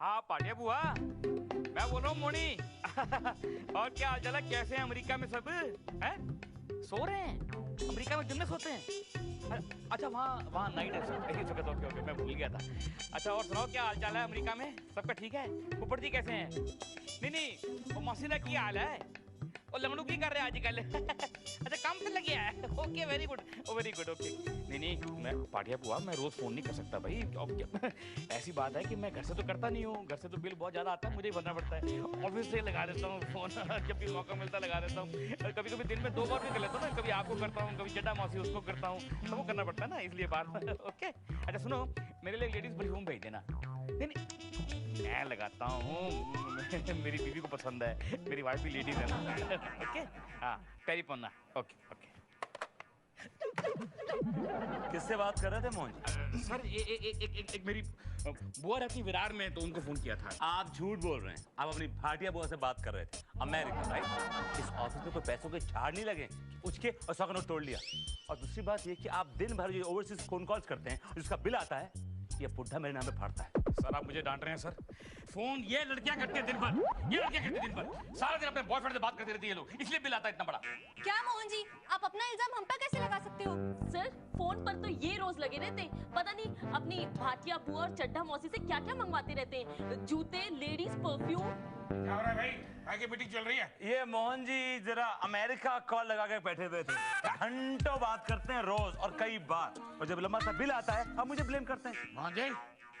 हाँ पाटिया बुआ, मैं बोल रहा हूँ मोनी। और क्या हाल चाल है, कैसे हैं अमेरिका में सब? हैं? सो रहे हैं? अमेरिका में दिन में सोते हैं? अच्छा वहाँ वहाँ नाइट है सर। ओके ओके, मैं भूल गया था। अच्छा और सुनाओ, क्या हाल चाल है अमेरिका में? सबका ठीक है? ऊपर जी कैसे हैं? नहीं नहीं, वो मौसीदा की हाल है? वो लंगड़ू की कर रहे हैं आजकल? अच्छा काम पे लग गया है। Okay very good, very good. Okay नहीं नहीं, मैं पाटिया बुआ मैं रोज फोन नहीं कर सकता भाई। ऐसी बात है कि मैं घर से तो करता नहीं हूँ, घर से तो बिल बहुत ज्यादा आता है, मुझे ही भरना पड़ता है। ऑफिस से लगा देता हूँ फोन। जब भी मौका मिलता लगा देता हूँ। कभी कभी दिन में 2 बार भी कर लेता हूँ ना, कभी आपको करता हूँ, कभी चड्डा मौसी उसको करता हूँ, तो वो करना पड़ता है ना, इसलिए बात। ओके अच्छा सुनो, मेरे लिए लेडीज परफ्यूम भेज देना। नहीं नहीं मैं लगाता हूँ, मेरी बीवी को पसंद है, मेरी वाइफ भी लेडीज है ना। ओके हाँ पैरी पन्ना। Okay okay. किससे बात कर रहे थे मोहन? सर एक मेरी बुआ रहती विरार में, तो उनको फोन किया था। आप झूठ बोल रहे हैं, आप अपनी भाटिया बुआ से बात कर रहे थे। America right? इस ऑफिस में कोई पैसों के झाड़ नहीं लगे उसके और 100 का नोट तोड़ लिया। और दूसरी बात ये कि आप दिन भर जो ओवरसीज फोन कॉल्स करते हैं जिसका बिल आता है, ये बुढ़ा मेरे नाम पे फाड़ता है। सर आप मुझे डांट रहे हैं सर? फोन ये लड़कियां करती हैं दिन भर, ये लड़कियां करती हैं दिन भर, सारा दिन अपने बॉयफ्रेंड से बात करती रहती है लोग, इसलिए बिल आता है इतना बड़ा। क्या मोहन जी, आप अपना इल्जाम हम पर कैसे लगा सकते हो? सर फोन पर तो ये रोज लगे रहते हैं, पता नहीं अपनी भाटिया बुआ और चड्ढा मौसी से क्या क्या मंगवाते रहते हैं, जूते, लेडीज परफ्यूम। क्या हो रहा है भाई? आगे मीटिंग चल रही है? ये मोहन जी जरा अमेरिका कॉल लगा के बैठे हुए थे, घंटों बात करते हैं रोज और कई बार, और जब लंबा सा बिल आता है अब मुझे ब्लेम करते हैं। मोहन जी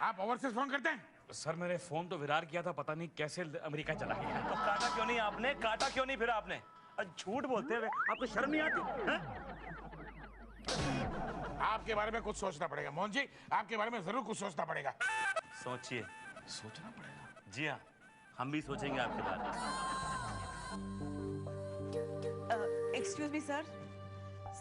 आप ओवरसीज फोन करते हैं? सर मैंने फोन तो विरार किया था, पता नहीं कैसे अमेरिका चला गया। तो काटा क्यों नहीं आपने? काटा क्यों नहीं फिर आपने? और झूठ बोलते हुए आपको शर्म नहीं आती है? आपके बारे में कुछ सोचना पड़ेगा मोहन जी, आपके बारे में जरूर कुछ सोचना पड़ेगा। सोचिए। सोचना पड़ेगा? जी हाँ, हम भी सोचेंगे आपके बारे में। एक्सक्यूज मी सर,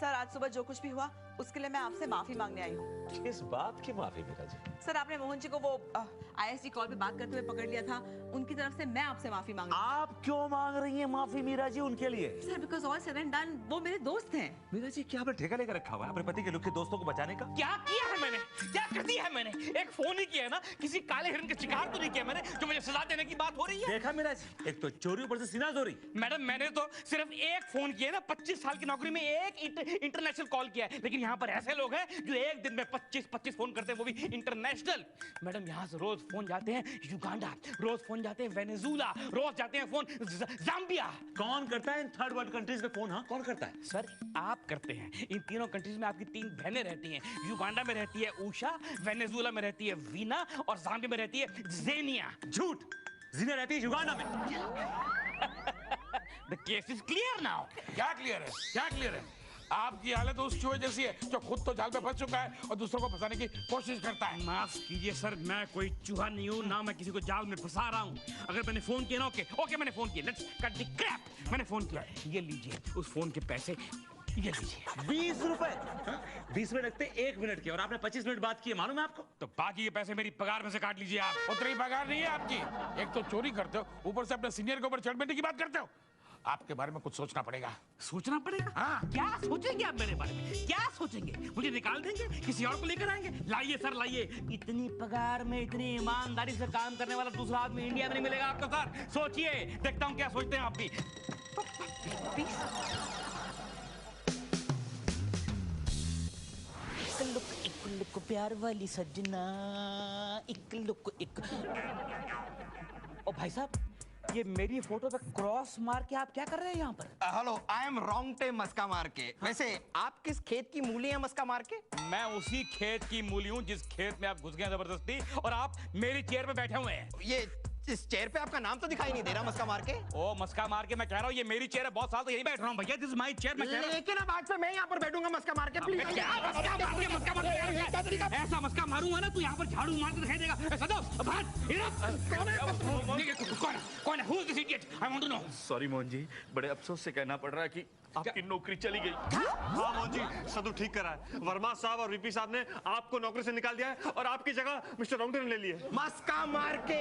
सर आज सुबह जो कुछ भी हुआ उसके लिए मैं आपसे माफी मांगने आई हूँ। किस बात की माफी मीरा जी? सर आपने मोहन जी को वो आईएसडी कॉल पे बात करते हुए पकड़ लिया था, उनकी तरफ से मैं आपसे माफी मांग रही हूँ। आप क्यों मांग रही हैं माफी मीरा जी उनके लिए? Sir because all said and done वो मेरे दोस्त हैं। मीरा जी क्या आपने ठेका लेकर रखा हुआ है अपने पति के लुक के दोस्तों को बचाने का? क्या किया है मैंने? क्या कर दिया है मैंने? एक फोन ही किया है ना, किसी काले हिरन का शिकार तो नहीं किया मैंने जो मुझे सजा देने की बात हो रही है। देखा मीरा जी, एक तो चोरी ऊपर से सीना चोरी। मैडम मैंने तो सिर्फ एक फोन किया ना, 25 साल की नौकरी में एक इंटरनेशनल कॉल किया है, लेकिन यहाँ पर ऐसे लोग हैं जो एक दिन में 25 फोन करते हैं, वो भी इंटरनेशनल। मैडम यहाँ से रोज फोन जाते हैं युगांडा, रोज फोन जाते हैं वेनेजुला, रोज जाते हैं फोन जाम्बिया। कौन करता है इन थर्ड वर्ल्ड कंट्रीज में फोन? हाँ कौन करता है? सर आप करते हैं। इन तीनों कंट्रीज में आपकी 3 बहनें रहती हैं। युगांडा में रहती है उषा, वेनेजुला में रहती है वीना और जाम्बिया में रहती है जेनिया। झूठ, जीना रहती है युगांडा में। The case is clear now. क्या क्लियर है? क्या क्लियर है? आपकी हालत उस चूहे जैसी है जो खुद तो जाल में फंस चुका है और दूसरों को फंसाने की कोशिश करता है। माफ कीजिए सर, मैं कोई चूहा नहीं हूँ, ना मैं किसी को जाल में फंसा रहा हूँ। अगर मैंने फोन किया ना, ओके मैंने फोन किया, लेट्स कट द क्रैप। मैंने फोन किया, ये लीजिए उस फोन के पैसे, ये लीजिए 20 रुपए। 20 में रखते 1 मिनट के, और आपने 25 मिनट बात किए, मालूम है आपको? तो बाकी के पैसे मेरी पगार में से काट लीजिए आप। उतनी पगार नहीं है आपकी, एक तो चोरी करते हो, ऊपर से अपने सीनियर के ऊपर चढ़ बैठने की बात करते हो। आपके बारे में कुछ सोचना पड़ेगा। सोचना पड़ेगा? हाँ। क्या सोचेंगे आप मेरे बारे में? क्या सोचेंगे? मुझे निकाल देंगे, किसी और को लेकर आएंगे? लाइए सर लाइए, इतनी पगार में इतनी ईमानदारी से काम करने वाला दूसरा आदमी इंडिया में नहीं मिलेगा आपको सर। सोचिए, देखता हूँ क्या सोचते हैं आप भी। एक लुक प्यार वाली सजना, एक लुक एक। ओ भाई साहब, ये मेरी फोटो पे क्रॉस मार के आप क्या कर रहे हैं यहाँ पर? हेलो, आई एम रोंगटे मस्का मार के। वैसे आप किस खेत की मूली है मस्का मार के? मैं उसी खेत की मूली हूँ जिस खेत में आप घुस गए जबरदस्ती, और आप मेरी चेयर पे बैठे हुए हैं। ये इस चेयर पे आपका नाम तो दिखाई नहीं दे रहा मस्का मार के। ओ मस्का मार के मैं कह रहा हूँ, ये मेरी चेयर है, बहुत साल तो यही बैठ रहा हूँ भैया, दिस इज माय चेयर। लेकिन अब आज से मैं यहाँ पर बैठूंगा मस्का मार के, प्लीज। ऐसा मस्का मारूंगा ना, तू यहाँ पर झाड़ू मार के दिखाई देगा। कौन है? Who is this idiot? I want to know. Sorry Mohan ji, बड़े अफसोस से कहना पड़ रहा है कि आपकी नौकरी चली गई। हाँ मोहन जी, सदु ठीक करा है। वर्मा साहब और वीपी साहब ने आपको नौकरी से निकाल दिया है और आपकी जगह मिस्टर रोंगटे ने ले ली है। मस्का मार के।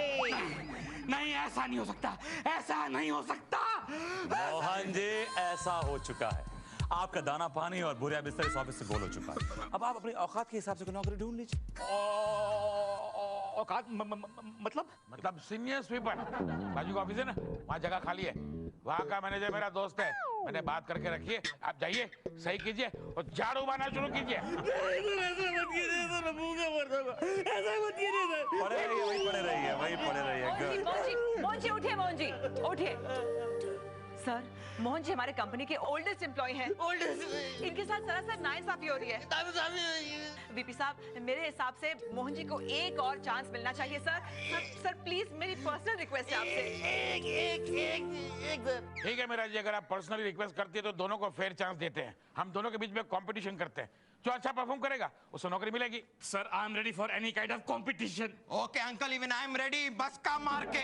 नहीं, ऐसा नहीं हो सकता, ऐसा नहीं हो सकता। मोहन जी ऐसा हो चुका है, आपका दाना पानी और बुरा बिस्तर इस ऑफिस से गोल हो चुका है। अब आप अपनी औकात के हिसाब से कोई नौकरी ढूंढ लीजिए। औकात मतलब सीनियर स्वीपर बाजू का ऑफिस है ना, वहाँ जगह खाली है। वहाँ का मैनेजर मेरा दोस्त है, मैंने बात करके रखी है। आप जाइए, सही कीजिए और झाड़ू मारना शुरू कीजिए। पड़े रहिए, वही पड़े रहिए, वही पड़े रहिए। मोहन जी उठिए, मोहन जी उठिए। सर, मोहन जी हमारे कंपनी के ओल्डेस्ट एम्प्लॉय हैं। इनके साथ सरासर नाइंसाफी हो रही है। वीपी साहब, मेरे हिसाब से मोहन जी को एक और चांस मिलना चाहिए सर। सर प्लीज, मेरी पर्सनल रिक्वेस्ट है आपसे। ठीक है मेरा जी, अगर आप पर्सनली रिक्वेस्ट करती है तो दोनों को फेयर चांस देते हैं। हम दोनों के बीच में कंपटीशन करते हैं, जो अच्छा परफॉर्म करेगा उसको नौकरी मिलेगी। Sir, I am ready for any kind of competition. Okay uncle, even I am ready, बस का मार के।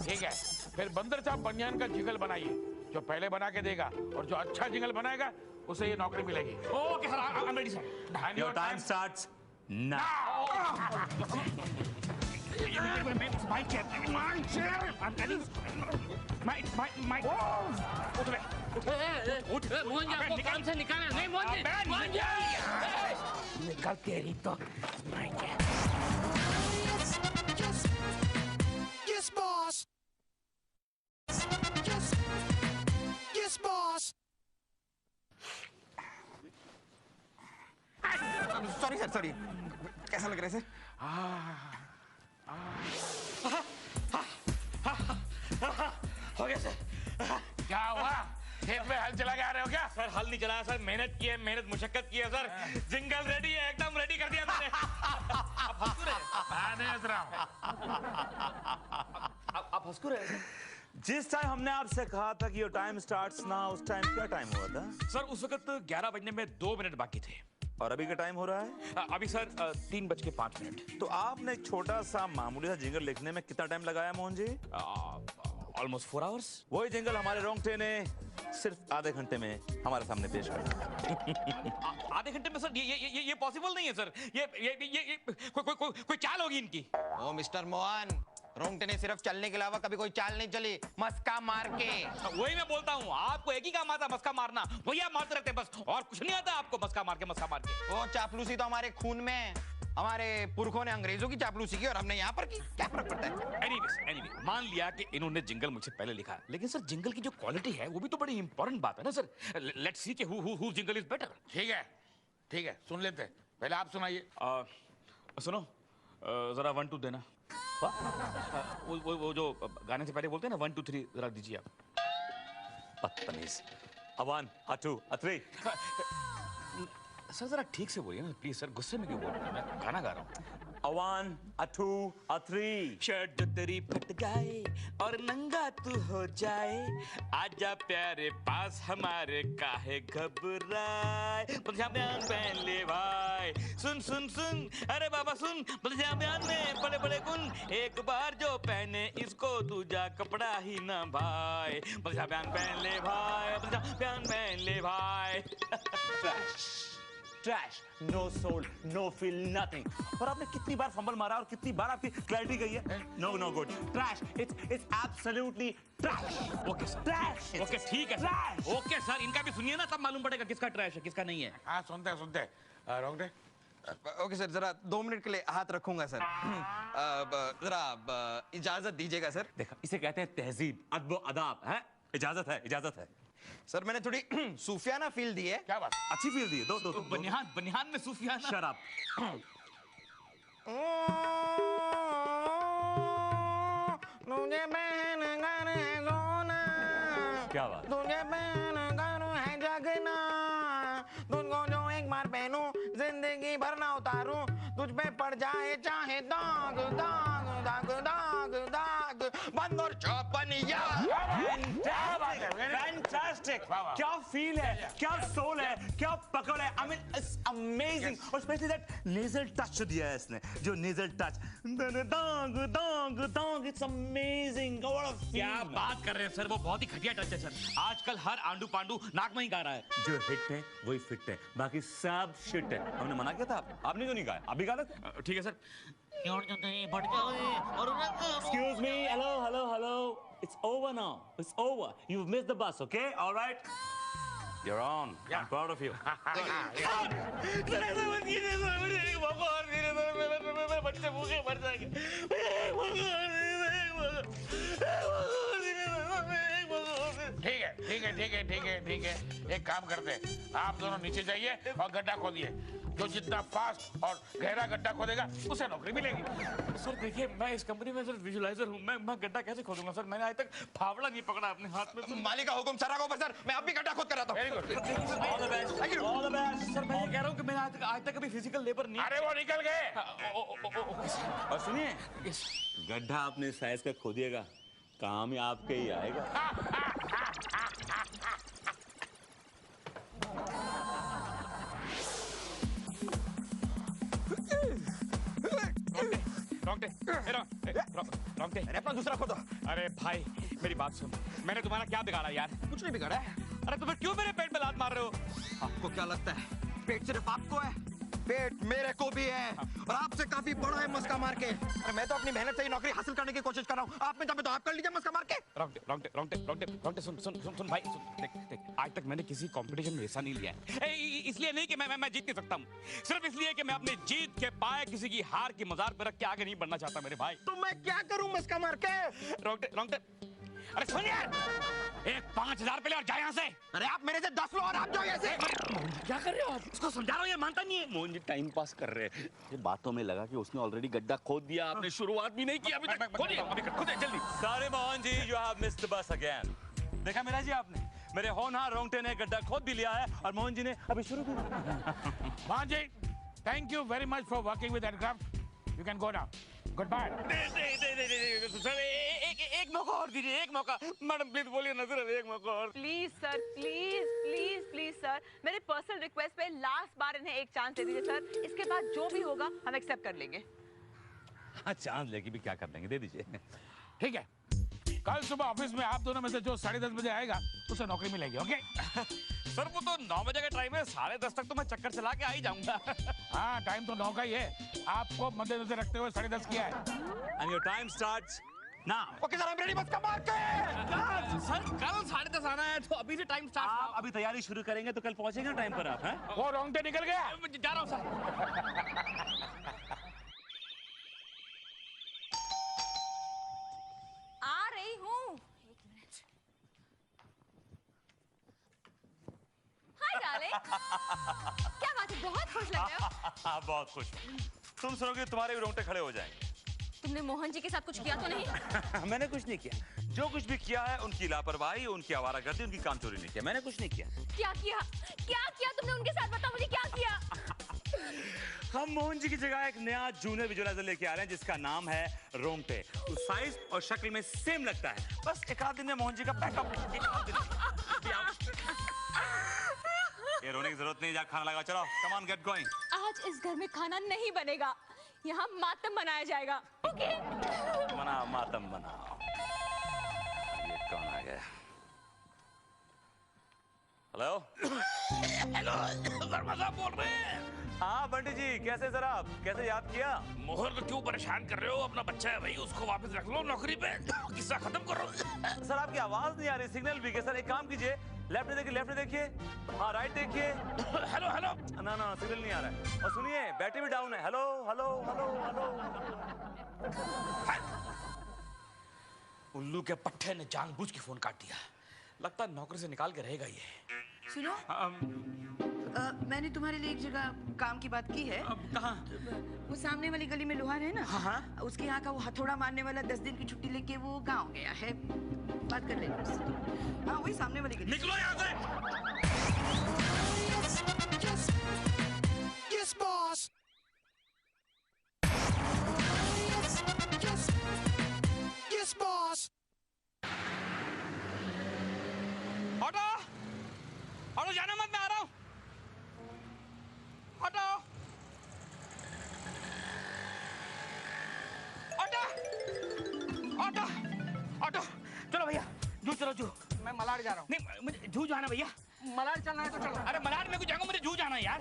ठीक है, फिर बंदर साहब बनियान का जिगल बनाइए, जो पहले बना के देगा और जो अच्छा जिगल बनाएगा उसे ये नौकरी मिलेगी। Okay sir, I am ready sir. Your time starts now. My chair. I'm ready. My. उठ मोहन जी, आपको काम से निकालना नहीं। मोहन जी निकल तेरी तो। My chair. Yes, boss. Yes, boss. Sorry sir, sorry. कैसा लग रहा है सर? हो गया सर। क्या हुआ? खेत में हल चला के आ रहे हो क्या? सर, हल नहीं चलाया सर, मेहनत की है, मेहनत मुशक्कत की है सर। जिंगल रेडी है, एकदम रेडी कर दिया मैंने। आप हंस रहे हैं? मैं नहीं हंस रहा हूँ। आप हंस रहे हैं? जिस टाइम हमने आपसे कहा था कि योर टाइम स्टार्ट्स नाउ, उस टाइम क्या टाइम हुआ था? सर, उस वक्त 11 बजने में 2 मिनट बाकी थे। और अभी का टाइम हो रहा है? अभी सर 3:05। तो आपने एक छोटा सा मामूली सा जिंगल लिखने में कितना टाइम लगाया मोहन जी? Almost 4 hours. वही जिंगल हमारे रोंगटे ने सिर्फ आधे घंटे में हमारे सामने पेश किया। आधे घंटे में सर? ये पॉसिबल नहीं है सर। ये कोई चाल होगी इनकी। ओ मिस्टर मोहन, रोंगटे ने सिर्फ चलने के अलावा कभी कोई चाल नहीं चली, मस्का मार के। वही मैं बोलता हूँ, आपको एक ही काम आता, मस्का मारना। वही आप मारते रहते हैं बस, और कुछ नहीं आता आपको। मस्का मार के। वो चापलूसी तो हमारे खून में है। हमारे पुरखों ने अंग्रेजों की चापलूसी की और हमने यहाँ पर की। क्या फर्क पड़ता है? एनीवे, मान लिया कि इन्होंने जिंगल मुझसे पहले लिखा, लेकिन सर जिंगल की जो क्वालिटी है वो भी तो बड़ी इंपॉर्टेंट बात है ना सर। लेट्स सी कि हु जिंगल इज बेटर। ठीक है, सुन लेते हैं। पहले आप सुनाइए। सुनो, जरा 1 2 देना। वो जो गाने से पहले बोलते हैं ना 1 2 3, जरा दीजिए आप। बदतमीज। 1 2 3। सर जरा ठीक से बोलिए ना प्लीज। सर गुस्से में क्यों बोल रहे हैं? मैं गाना गा रहा हूँ। 1 2 3। शर्ट जो तेरी फट जाए और नंगा तू हो जाए, आजा प्यारे पास हमारे, काहे घबराए। पंजाबियान पहन ले भाई, सुन सुन सुन, अरे बाबा सुन। पंजाबियान में बड़े बड़े गुण, एक बार जो पहने इसको दूजा कपड़ा ही ना भाई। पंजाबियान पहन ले भाई, पंजाबियान पहन ले भाई। Trash, no soul, no feel, nothing. और आपने कितनी बार फंबल मारा और कितनी बार आपकी क्लैरिटी गई है? No good. Trash, it's absolutely trash. Okay sir, trash. Okay ठीक है ट्रैश। ओके सर, इनका भी सुनिए ना, तब मालूम पड़ेगा किसका ट्रैश है किसका नहीं है। हाँ, सुनते हैं। रोंगटे। ओके सर, जरा 2 मिनट के लिए हाथ रखूंगा सर। जरा इजाजत दीजिएगा सर। देखा, इसे कहते हैं तहजीब, अदब अदाब है। इजाजत है। सर मैंने थोड़ी सूफियाना फील दी है। क्या बात? अच्छी फील दी है। दो। बनियान में सूफियाना। शराब। क्या बात? तुझे पहन कर है जगना, तुझको जो एक बार पहनूं जिंदगी भर ना उतारूं, तुझ पे पड़ जाए चाहे दाग दाग दाग दाग दाग, बंद और चौपनिया। फैंटास्टिक। क्या फील है, क्या सोल है, क्या पकड़ है। I mean it's amazing. और स्पेशली दैट नेजल टच दिया है इसने, जो नेजल टच, दाग दाग दाग, इट्स अमेजिंग। क्या बात कर रहे हैं सर, वो बहुत ही घटिया टच है सर। आजकल हर आंडू पांडू नाक में ही गा रहा है। जो हिट है वही फिट है, बाकी सब शिट है। हमने मना किया था, आपने क्यों नहीं गाया? अभी गा लेते। ठीक है sir. Excuse me, hello. It's over now. It's over. You've missed the bus, okay? All right. You're on. I'm proud of you. Sir ऐसा मत कीजिए सर, मुझे एक मौका और दीजिए सर, मेरे बच्चे भूखे मर जाएंगे। एक मौका और दीजिए, एक मौका और दीजिए सर, एक मौका और दीजिए। ठीक है। एक काम करते हैं, आप दोनों नीचे जाइए और गड्ढा खोदिए। जो जितना फास्ट और गहरा गड्ढा खोदेगा उसे नौकरी मिलेगी। सर देखिए, मैं इस कंपनी में सर विजुअलाइजर हूँ, मैं गड्ढा कैसे खोदूंगा सर? मैंने आज तक फावड़ा नहीं पकड़ा अपने हाथ में। मालिक का हुक्म सर, ऊपर सर, मैं अब भी गड्ढा खोद कर आता हूँ। Very good. All the best. Sir मैं ये कह रहा हूँ कि मैंने आज तक कभी फिजिकल लेबर नहीं। अरे वो निकल गए। और सुनिए, गड्ढा अपने साइज का खोदिएगा, काम ही आपके ही आएगा। रोंगटे। अरे अपना दूसरा खोदो। अरे भाई मेरी बात सुन, मैंने तुम्हारा क्या बिगाड़ा यार? कुछ नहीं बिगाड़ा है। अरे तुम्हें क्यों मेरे पेट में लात मार रहे हो? आपको क्या लगता है पेट सिर्फ आपको है? पेट मेरे को भी है, और आपसे काफी बड़ा है मस्का मार के। अरे मैं तो अपनी मेहनत से ही नौकरी हासिल करने की कोशिश कर रहा हूँ। आप में चाहे तो आप कर लीजिए मस्का मार के। रोंगटे सुन भाई, देख आज तक मैंने किसी कंपटीशन में हिस्सा नहीं लिया है। इसलिए नहीं कि मैं जीत नहीं सकता हूँ, सिर्फ इसलिए कि मैं अपने जीत के पाए किसी की हार की मजार पर रख के आगे नहीं बढ़ना चाहता मेरे भाई। तो मैं क्या करूँ मस्का मार के? रोंगटे अरे सुन यार, एक 5,000 पहले और जा यहाँ से। अरे आप मेरे से 10 लो और आप जाओ ऐसे। क्या कर रहे हो आप? उसको समझा रहा हूँ, ये मानता नहीं है। मोहन जी टाइम पास कर रहे हैं। ये बातों में लगा कि उसने ऑलरेडी गड्ढा खोद दिया, आपने शुरुआत भी नहीं की अभी तक। खोदिए जल्दी। सारे Mohan ji, you have missed the bus again. देखा मेरा जी आपने, मेरे होनहार रोंगटे ने गड्ढा खोद भी लिया है और मोहन जी ने अभी शुरू भी नहीं। Mohan ji, thank you very much for working with aircraft. You can go now. Good bye. Sir एक मौका और दीजिए, एक मौका। मैडम प्लीज बोलिए ना सर, एक मौका और। प्लीज सर, प्लीज सर, मेरे पर्सनल रिक्वेस्ट पे लास्ट बार इन्हें एक चांस दे दीजिए सर। इसके बाद जो भी होगा हम एक्सेप्ट कर लेंगे। हाँ, चांस लेके भी क्या कर लेंगे, दे दीजिए। ठीक है, कल सुबह ऑफिस में आप दोनों में से जो 10:30 बजे आएगा उसे नौकरी मिलेगी। ओके सर वो तो 9 बजे का टाइम है, 10:30 तक तो मैं चक्कर चला के आ ही जाऊंगा। हाँ, टाइम तो 9 का ही है, आपको मद्देनजर रखते हुए 10:30 किया है। And your time starts now. Okay sir, I'm ready मस्का मार के। सर कल 10:30 आना है तो अभी से टाइम आप स्टार्ट। अभी तैयारी शुरू करेंगे तो कल पहुंचेंगे ना टाइम पर आप, हैं? वो रोंगटे निकल गया। जा रहा हूँ सर। आ रही हूँ, 1 मिनट। हाय डार्लिंग, क्या बात है, बहुत खुश लग रहे हो। हाँ, बहुत खुश। तुम सुनोगे तुम्हारे भी रोंगटे खड़े हो जाएंगे। तुमने मोहन जी के साथ कुछ किया तो नहीं? मैंने कुछ नहीं किया। जो कुछ भी किया है उनकी लापरवाही, उनकी आवारागर्दी, उनकी कामचोरी नहीं किया। मैंने कुछ नहीं किया। क्या किया तुमने उनके साथ? बताओ मुझे क्या किया। हम मोहन जी की जगह एक नया जूनियर विजुअलाइजर लेके आ रहे हैं जिसका नाम है रोंगटे। उस साइज और शक्ल में सेम लगता है, बस एक आध दिन में मोहन जी का पैकअप। ये रोने की जरूरत नहीं, जा खाना लगा। चलो, कम ऑन, गेट गोइंग। आज इस घर में खाना नहीं बनेगा, यहाँ मातम मनाया जाएगा। ओके? मनाओ, मातम मनाओ। ये कौन आ गया? हेलो वर्मा साहब बोल रहे हैं। हाँ बंटी जी, कैसे सर आप? कैसे याद किया? मोहर को क्यों परेशान कर रहे हो? अपना बच्चा है भाई, उसको वापस रख लो नौकरी पे, किस्सा खत्म करो। सर आपकी आवाज नहीं आ रही, सिग्नल वीक है। सर एक काम कीजिए, लेफ्ट में देखिए, लेफ्ट में देखिए, हाँ राइट देखिए। Hello hello. ना सिग्नल नहीं आ रहा है। और सुनिए, बैटरी भी डाउन है। Hello hello hello hello. उल्लू के पट्टे ने जानबूझ के फोन काट दिया, लगता है नौकरी से निकाल के रहेगा ये। सुनो, मैंने तुम्हारे लिए एक जगह काम की बात की है। कहाँ? वो सामने वाली गली में लोहार है ना, हाँ। उसके यहाँ का वो हथौड़ा मारने वाला 10 दिन की छुट्टी लेके वो गांव गया है। बात कर लेना उससे। हाँ, वही सामने वाली गली। निकलो यहाँ से। Yes, boss. Yes, boss. Auto auto, जाना मत, मैं आ रहा हूँ। ऑटो ऑटो ऑटो ऑटो, चलो भैया, जू चलो जू। मैं मलाड जा रहा हूँ। नहीं मुझे जू जाना भैया। मलाड चलना है तो चलो। अरे मलाड में कुछ जाऊंगा, मुझे जू जाना है यार।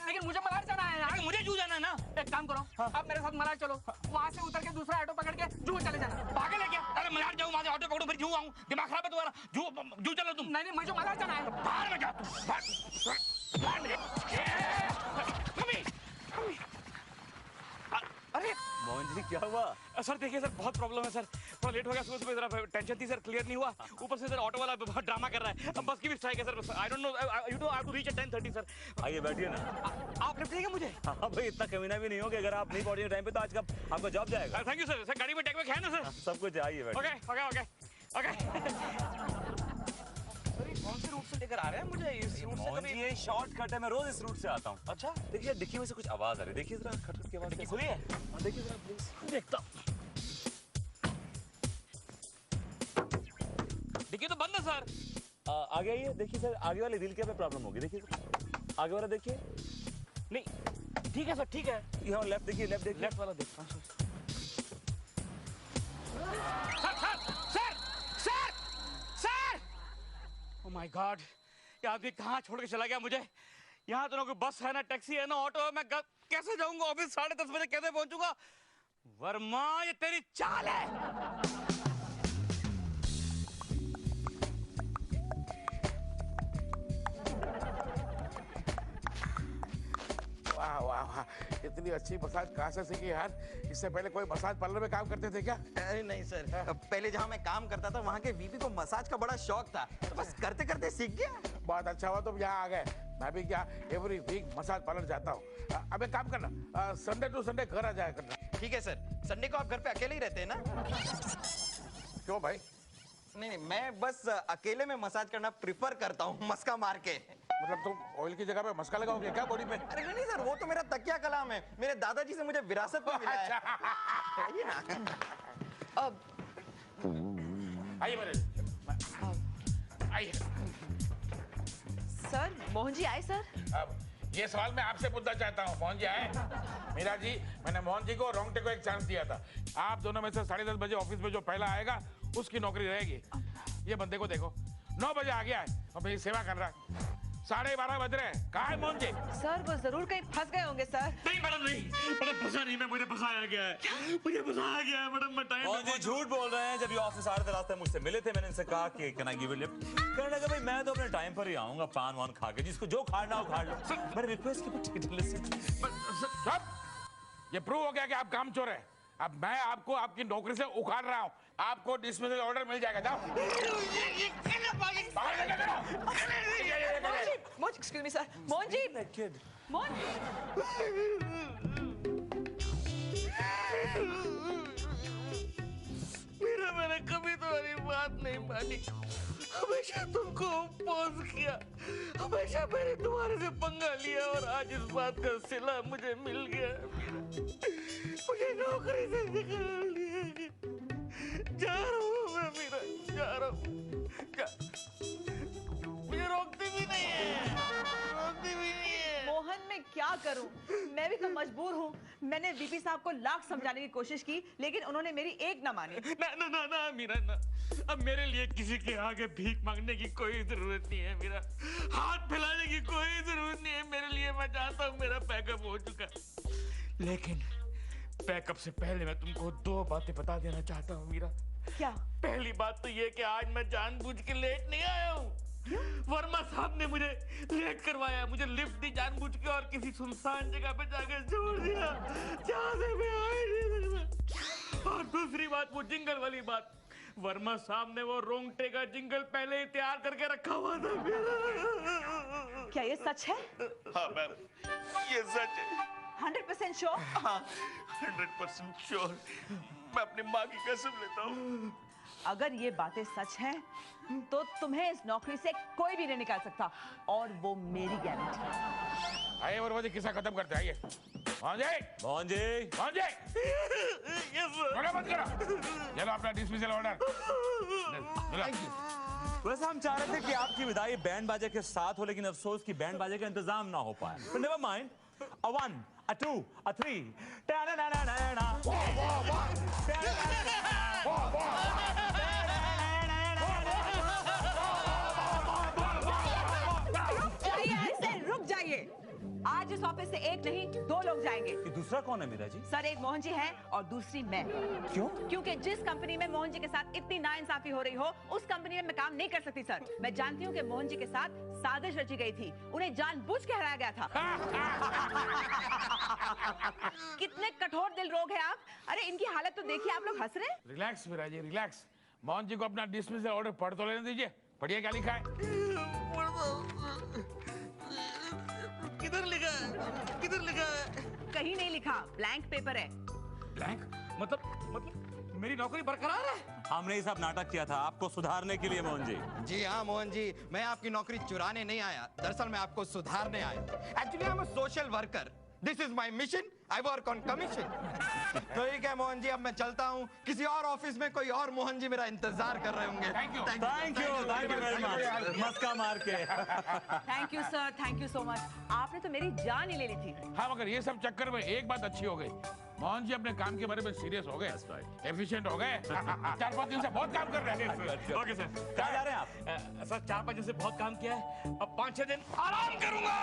लेकिन मुझे मलाड जाना है यार। लेकिन मुझे जू जाना है ना। एक काम करो, आप मेरे साथ मलाड चलो, वहाँ से उतर के दूसरा ऑटो पकड़ के जू चले जाना। पागल है क्या? अरे मलाड जाऊँ, वहाँ से ऑटो पकड़ूं, मैं जू आऊं, दिमाग खराब है तुम्हारा? जू चलो तुम। नहीं मुझे मजा जाना है। बाहर में जा तू, बाहर में। मम्मी, अरे मोहन जी क्या हुआ? सर देखिए सर, बहुत प्रॉब्लम है सर, थोड़ा लेट हो गया, सुबह सुबह जरा टेंशन थी सर, क्लियर नहीं हुआ, ऊपर से सर ऑटो वाला बहुत ड्रामा कर रहा है, अब बस की भी स्ट्राइक है sir, I don't know, you know I have to reach at 10:30 sir. आइए बैठिए ना। आप लिफ्ट देंगे मुझे? हाँ भाई, इतना कमीना भी नहीं हो कि अगर आप नहीं पहुंचे टाइम पे तो आज का आपका जॉब जाएगा। Thank you sir. सर गाड़ी में टेक बैक है ना सर? सब कुछ आइए बैठिए। Okay okay okay okay. अरे कौन से रूट से लेकर आ रहे हैं मुझे? इस रूट से मोहन जी ये शॉर्टकट है, मैं रोज इस रूट से आता हूँ। अच्छा देखिए डिक्की में से कुछ आवाज आ रही है, देखिए जरा खटखट की आवाज। डिक्की खुली है? हाँ, देखिए जरा प्लीज। देखता हूँ। डिक्की तो बंद है सर। आगे आइए, देखिए सर आगे वाले व्हील के पे प्रॉब्लम होगी, देखिए आगे वाला देखिए। नहीं ठीक है सर, ठीक है। यहाँ लेफ्ट देखिए, लेफ्ट देखिए। लेफ्ट वाला देखता हूँ sir. Sir sir sir, oh my God, ये आदमी कहाँ छोड़ के चला गया मुझे? यहाँ तो ना कोई बस है, ना टैक्सी है, ना ऑटो है, मैं कैसे जाऊंगा ऑफिस? 10:30 बजे कैसे पहुंचूंगा? वर्मा ये तेरी चाल है। वाह वाह वाह, इतनी अच्छी मसाज कहाँ से सीखी यार? इससे पहले कोई मसाज पार्लर में काम करते थे क्या? अरे नहीं सर, पहले जहाँ मैं काम करता था वहाँ के वीपी को मसाज का बड़ा शौक था, तो बस करते करते सीख गया। बहुत अच्छा हुआ तुम यहाँ आ गए। मैं भी क्या एवरी वीक मसाज पार्लर जाता हूँ। अब एक काम करना, संडे टू संडे घर आ जाया करना। ठीक है सर। संडे को आप घर पे अकेले ही रहते हैं ना? क्यों भाई? नहीं, मैं बस अकेले में मसाज करना प्रिफर करता हूँ, मस्का मार के। मतलब तुम ऑयल की जगह पे मस्का लगाओगे क्या बॉडी पे? अरे नहीं सर, वो तो मेरा तकिया कलाम है, मेरे दादाजी से मुझे विरासत में मिला है। आइए ना। अब आइए मेरे, आइए। सर, मोहन जी आए सर? अब ये सवाल मैं आपसे पूछना चाहता हूँ, मोहन जी आए? मीरा जी, मैंने मोहन जी को रोंगटे को एक चांस दिया था। आप दोनों में से 10:30 बजे ऑफिस में जो पहला आएगा उसकी नौकरी रहेगी। ये बंदे को देखो, 9 बजे आ गया है और मेरी सेवा कर रहा है। 12:30 बज रहे हैं, कहाँ है मोहन जी? सर वो जरूर कहीं फंस गए होंगे सर। नहीं मैडम, नहीं मैडम, फंसा नहीं मैं, मुझे फंसाया गया है, मुझे फंसाया गया है मैडम। मैं टाइम मोहन जी झूठ बोल रहे हैं। जब ये ऑफिस आ रहे थे रास्ते मुझसे मिले थे, मैंने इनसे कहा कि can I give you lift? कहने लगा भाई मैं तो अपने टाइम पर ही आऊंगा, पान वान खा के, जिसको जो खाना हो खा लो। मैंने रिक्वेस्ट की। ये प्रूव हो गया कि आप काम चोर हैं। अब मैं आपको आपकी नौकरी से उखाड़ रहा हूँ, आपको डिसमिसल ऑर्डर मिल जाएगा। जाओ Mohan, excuse me sir. Mohan ji, Mohan मेरा, मैंने कभी तुम्हारी बात नहीं मानी, हमेशा तुमको अपोज किया, हमेशा मैंने तुम्हारे से पंगा लिया, और आज इस बात का सिला मुझे मिल गया। मुझे नौकरी से निकाल दिया। जा रहा हूँ मैं, मीरा जा रहा हूँ। मुझे रोकती भी नहीं है, रोकती भी नहीं है। मोहन मैं क्या करूं? मैं भी तो मजबूर हूं। मैंने वीपी साहब को लाख समझाने की कोशिश की, लेकिन उन्होंने मेरी एक ना मानी। ना ना ना ना मीरा ना, अब मेरे लिए किसी के आगे भीख मांगने की कोई जरूरत नहीं है मीरा, हाथ फैलाने की कोई जरूरत नहीं है मेरे लिए। मैं चाहता हूँ मेरा पैकअप हो चुका, लेकिन पैकअप से पहले मैं तुमको 2 बातें बता देना चाहता हूँ मीरा। क्या? पहली बात तो ये कि आज मैं जानबूझ के लेट नहीं आया हूँ। वर्मा साहब ने मुझे लेट करवाया, मुझे लिफ्ट दी जानबूझ के और किसी सुनसान जगह पे जाकर छोड़ दिया जहाँ से मैं आ ही नहीं सकता। और दूसरी बात, वो जिंगल वाली बात, वर्मा साहब ने वो रोंगटे का जिंगल पहले ही तैयार करके रखा हुआ था। क्या ये सच है? हाँ मैम, ये सच है। 100% श्योर? हाँ 100% श्योर। मैं अपनी माँ की कसम लेता हूँ। अगर ये बातें सच हैं, तो तुम्हें इस नौकरी से कोई भी नहीं निकाल सकता, और वो मेरी गारंटी है। आइए वर्मा जी, किस्सा खत्म करते हैं। आइए मोहन जी, मोहन जी, मोहन जी, मत करो। चलो अपना डिसमिसल ऑर्डर। वैसे हम चाह रहे थे कि आपकी विदाई बैंड बाजे के साथ हो, लेकिन अफसोस कि बैंड बाजे का इंतजाम ना हो पाए। But never mind. A 1, a 2, a 3. रुक जाइए। आज इस ऑफिस से एक नहीं 2 लोग जाएंगे। दूसरा कौन है मीरा जी? सर एक मोहन जी है और दूसरी मैं। क्यों? क्योंकि जिस कंपनी में मोहन जी के साथ इतनी नाइंसाफी हो रही हो उस कंपनी में मैं काम नहीं कर सकती सर। मैं जानती हूँ कि मोहन जी के साथ साजिश रची गई थी, उन्हें जानबूझ के हराया गया था। कितने कठोर दिल लोग हैं आप। अरे इनकी हालत तो देखिए, आप लोग हंस रहे हैं। Relax Meera ji, relax. मोहन जी को अपना डिसमिसल ऑर्डर पढ़ तो लेने दीजिए। पढ़िए क्या लिखा है। किधर लिखा है? किधर लिखा है? कहीं नहीं लिखा, ब्लैंक पेपर है। ब्लैंक मतलब मेरी नौकरी बरकरार है। हमने ये सब नाटक किया था आपको सुधारने के लिए मोहन जी। जी हाँ मोहन जी, मैं आपकी नौकरी चुराने नहीं आया, दरअसल मैं आपको सुधारने आया। Actually I am a social worker, this is my mission, I work on commission. ठीक है मोहन जी, अब मैं चलता हूँ। किसी और ऑफिस में कोई और मोहन जी मेरा इंतजार कर रहे होंगे। Thank you thank you very much. मस्का मार के। Thank you sir, thank you so much. आपने तो मेरी जान ही ले ली थी। हाँ, मगर ये सब चक्कर में एक बात अच्छी हो गई, मोहन जी अपने काम के बारे में सीरियस हो गए, एफिशिएंट हो गए। 4-5 दिन से बहुत काम कर रहे हैं। Okay sir. कहाँ जा रहे हैं आप? सर 4-5 दिन से बहुत काम किया है, अब 5-6 दिन आराम करूंगा।